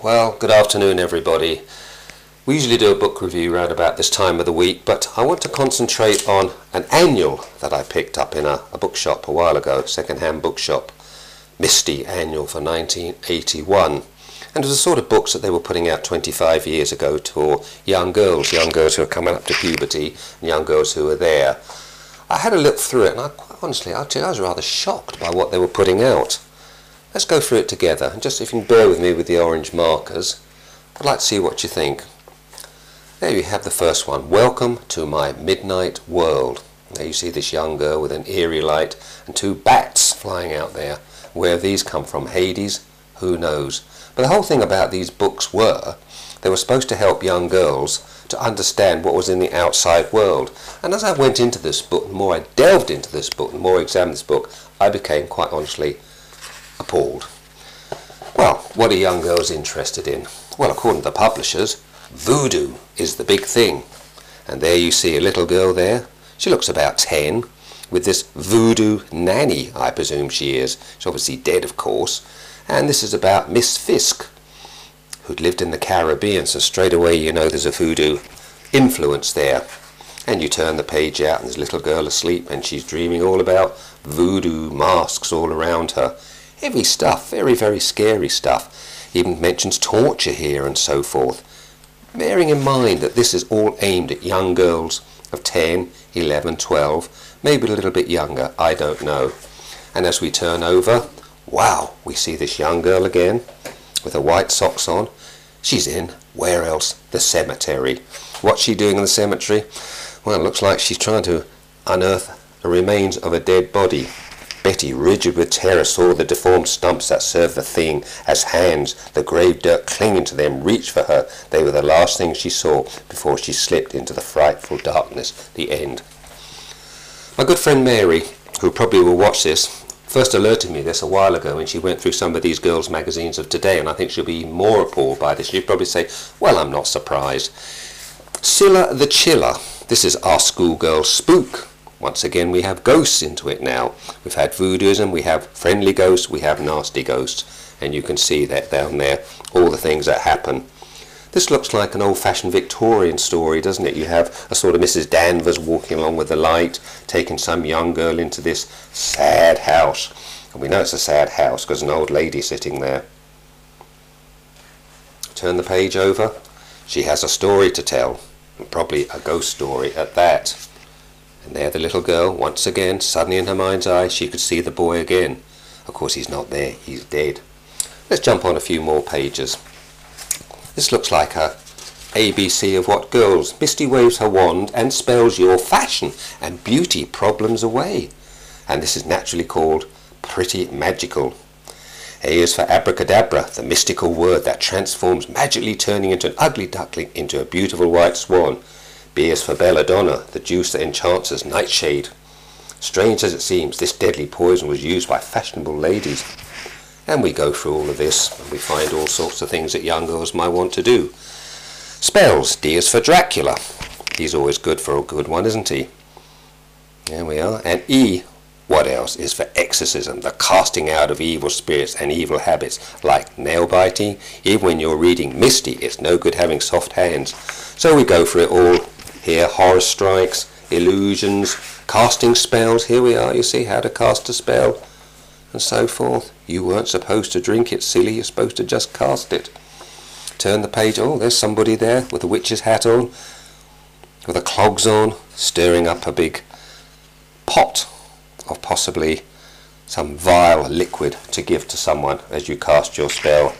Well, good afternoon everybody. We usually do a book review around about this time of the week, but I want to concentrate on an annual that I picked up in a bookshop a while ago, second-hand bookshop, Misty Annual for 1981. And it was the sort of books that they were putting out 25 years ago for young girls who are coming up to puberty, and young girls who are there. I had a look through it, and quite honestly, I was rather shocked by what they were putting out. Let's go through it together, and just if you can bear with me with the orange markers, I'd like to see what you think. There you have the first one, Welcome to My Midnight World. There you see this young girl with an eerie light and two bats flying out there. Where have these come from? Hades? Who knows? But the whole thing about these books they were supposed to help young girls to understand what was in the outside world. And as I went into this book, the more I delved into this book, the more I examined this book, I became quite honestly appalled. Well, what are young girls interested in? Well, according to the publishers, voodoo is the big thing. And there you see a little girl there. She looks about 10, with this voodoo nanny, I presume she is. She's obviously dead, of course. And this is about Miss Fisk, who'd lived in the Caribbean, so straight away you know there's a voodoo influence there. And you turn the page out and there's a little girl asleep and she's dreaming all about voodoo masks all around her. Heavy stuff, very, very scary stuff. Even mentions torture here and so forth. Bearing in mind that this is all aimed at young girls of 10, 11, 12, maybe a little bit younger, I don't know. And as we turn over, wow, we see this young girl again with her white socks on. She's in, where else? The cemetery. What's she doing in the cemetery? Well, it looks like she's trying to unearth the remains of a dead body. Betty, rigid with terror, saw the deformed stumps that served the thing as hands. The grave dirt clinging to them reached for her. They were the last things she saw before she slipped into the frightful darkness. The end. My good friend Mary, who probably will watch this, first alerted me this a while ago when she went through some of these girls' magazines of today, and I think she'll be even more appalled by this. She'll probably say, well, I'm not surprised. Scylla the Chiller. This is our schoolgirl Spook. Once again, we have ghosts into it now. We've had voodooism, we have friendly ghosts, we have nasty ghosts. And you can see that down there, all the things that happen. This looks like an old-fashioned Victorian story, doesn't it? You have a sort of Mrs. Danvers walking along with the light, taking some young girl into this sad house. And we know it's a sad house because an old lady sitting there. Turn the page over. She has a story to tell, and probably a ghost story at that. And there the little girl, once again, suddenly in her mind's eye, she could see the boy again. Of course, he's not there, he's dead. Let's jump on a few more pages. This looks like a ABC of what girls. Misty waves her wand and spells your fashion and beauty problems away. And this is naturally called Pretty Magical. A is for abracadabra, the mystical word that transforms, magically turning into an ugly duckling into a beautiful white swan. B is for belladonna, the juice that enchants as nightshade. Strange as it seems, this deadly poison was used by fashionable ladies. And we go through all of this, and we find all sorts of things that young girls might want to do. Spells. D is for Dracula. He's always good for a good one, isn't he? There we are. And E, what else, is for exorcism, the casting out of evil spirits and evil habits, like nail biting. Even when you're reading Misty, it's no good having soft hands. So we go through it all. Here, horror strikes, illusions, casting spells. Here we are, you see how to cast a spell, and so forth. You weren't supposed to drink it, silly. You're supposed to just cast it. Turn the page. Oh, there's somebody there with a witch's hat on, with the clogs on, stirring up a big pot of possibly some vile liquid to give to someone as you cast your spell.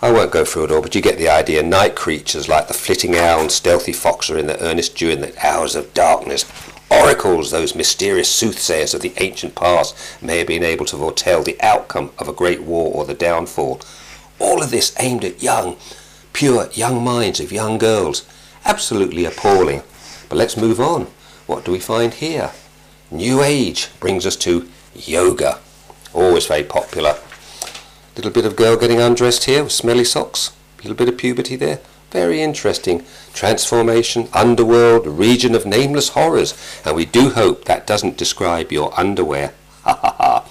I won't go through it all, but you get the idea. Night creatures like the flitting owl and stealthy fox are in the earnest dew in the hours of darkness. Oracles, those mysterious soothsayers of the ancient past, may have been able to foretell the outcome of a great war or the downfall. All of this aimed at young, pure young minds of young girls. Absolutely appalling. But let's move on. What do we find here? New Age brings us to yoga. Always very popular. Little bit of girl getting undressed here with smelly socks. Little bit of puberty there. Very interesting. Transformation, underworld, region of nameless horrors. And we do hope that doesn't describe your underwear. Ha ha ha.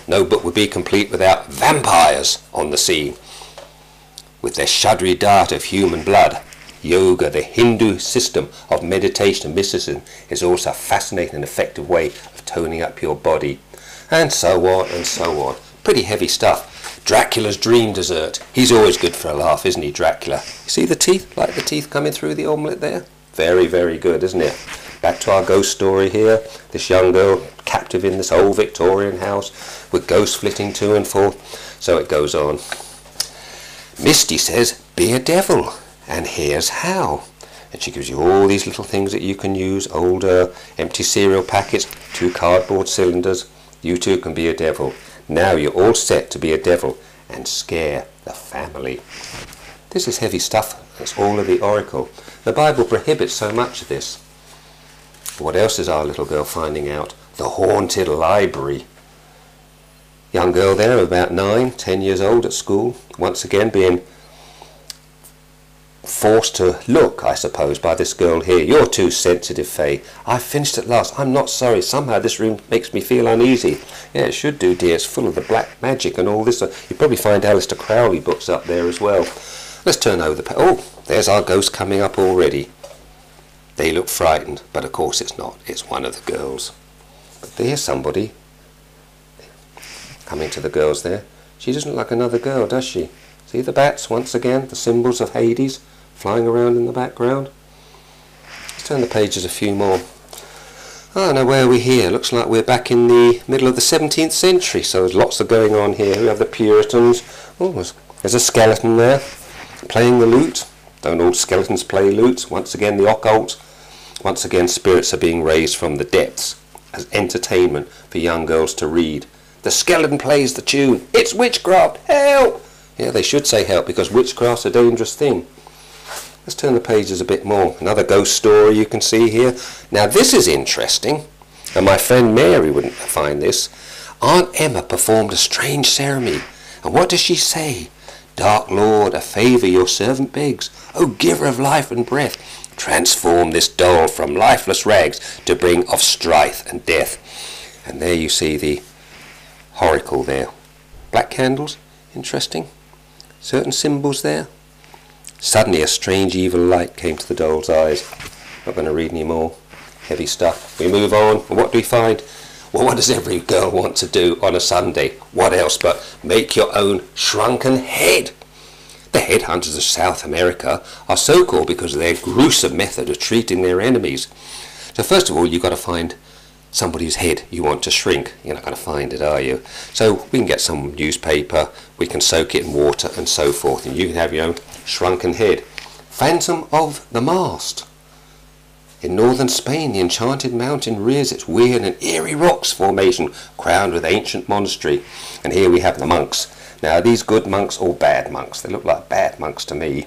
No book would be complete without vampires on the scene. with their shuddery dart of human blood. Yoga, the Hindu system of meditation and mysticism, is also a fascinating and effective way of toning up your body. And so on and so on. Pretty heavy stuff. Dracula's dream dessert. He's always good for a laugh, isn't he, Dracula? You see the teeth? Like the teeth coming through the omelette there? Very, very good, isn't it? Back to our ghost story here. This young girl captive in this old Victorian house with ghosts flitting to and forth. So it goes on. Misty says, be a devil, and here's how. And she gives you all these little things that you can use. Old empty cereal packets, 2 cardboard cylinders. You too can be a devil. Now you're all set to be a devil and scare the family. This is heavy stuff. That's all of the oracle. The Bible prohibits so much of this. What else is our little girl finding out? The haunted library. Young girl there, about 9, 10 years old at school. Once again being forced to look, I suppose, by this girl here. You're too sensitive, Faye. I've finished at last. I'm not sorry. Somehow this room makes me feel uneasy. Yeah, it should do, dear. It's full of the black magic and all this. You'll probably find Aleister Crowley books up there as well. Let's turn over the oh, there's our ghost coming up already. They look frightened, but of course it's not. It's one of the girls. But there's somebody coming to the girls there. She doesn't look like another girl, does she? See the bats once again, the symbols of Hades flying around in the background. Let's turn the pages a few more. Oh, now where are we here? Looks like we're back in the middle of the 17th century, so there's lots of going on here. We have the Puritans. Oh, there's a skeleton there playing the lute. Don't all skeletons play lutes? Once again the occult. Once again spirits are being raised from the depths as entertainment for young girls to read. The skeleton plays the tune. It's witchcraft. Help! Yeah, they should say help, because witchcraft's a dangerous thing. Let's turn the pages a bit more. Another ghost story you can see here. Now this is interesting, and my friend Mary wouldn't find this. Aunt Emma performed a strange ceremony, and what does she say? Dark Lord, a favour your servant begs. O giver of life and breath, transform this doll from lifeless rags to bring of strife and death. And there you see the oracle there. Black candles, interesting. Certain symbols there. Suddenly a strange evil light came to the doll's eyes. Not going to read any more. Heavy stuff. We move on. And what do we find? Well, what does every girl want to do on a Sunday? What else but make your own shrunken head? The headhunters of South America are so called because of their gruesome method of treating their enemies. So first of all, you've got to find somebody's head you want to shrink. You're not going to find it, are you? So we can get some newspaper, we can soak it in water and so forth, and you can have your own shrunken head. Phantom of the Mast. In northern Spain, the enchanted mountain rears its weird and eerie rocks formation crowned with ancient monastery. And here we have the monks. Now, are these good monks or bad monks? They look like bad monks to me.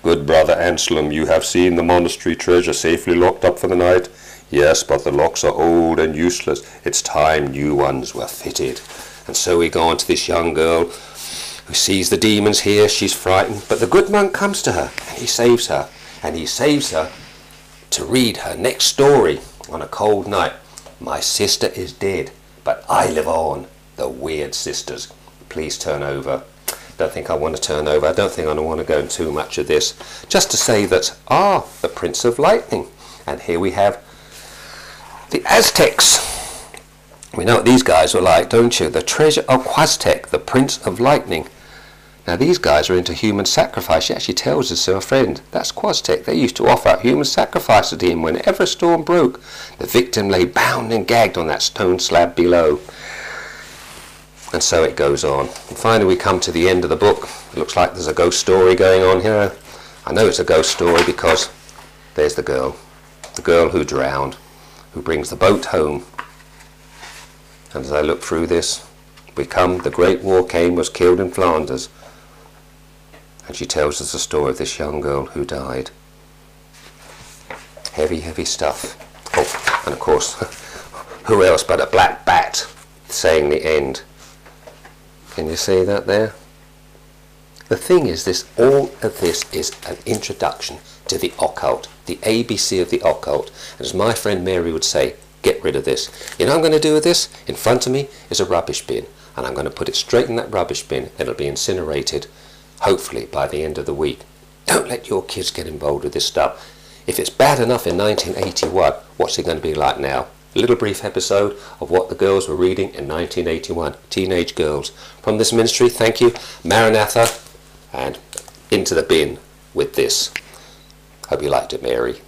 Good brother Anselm, you have seen the monastery treasure safely locked up for the night? Yes, but the locks are old and useless. It's time new ones were fitted. And so we go on to this young girl who sees the demons here. She's frightened, but the good monk comes to her and he saves her. And he saves her to read her next story on a cold night. My sister is dead, but I live on. The Weird Sisters. Please turn over. Don't think I want to turn over. I don't think I want to go into too much of this. Just to say that, the Prince of Lightning. And here we have the Aztecs. We know what these guys were like, don't you? The treasure of Quaztec, the Prince of Lightning. Now these guys are into human sacrifice. She actually tells us to a friend. That's Quaztec. They used to offer up human sacrifice to him whenever a storm broke. The victim lay bound and gagged on that stone slab below. And so it goes on. And finally we come to the end of the book. It looks like there's a ghost story going on here. I know it's a ghost story because there's the girl who drowned, who brings the boat home. And as I look through this, the Great War came, was killed in Flanders. And she tells us the story of this young girl who died. Heavy, heavy stuff. Oh, and of course, who else but a black bat saying the end. Can you see that there? The thing is, all of this is an introduction to the occult, the ABC of the occult. And as my friend Mary would say, get rid of this. You know what I'm going to do with this? In front of me is a rubbish bin, and I'm going to put it straight in that rubbish bin. It'll be incinerated. hopefully by the end of the week. Don't let your kids get involved with this stuff. If it's bad enough in 1981, what's it going to be like now? A little brief episode of what the girls were reading in 1981. Teenage girls. From this ministry, thank you. Maranatha, and into the bin with this. Hope you liked it, Mary.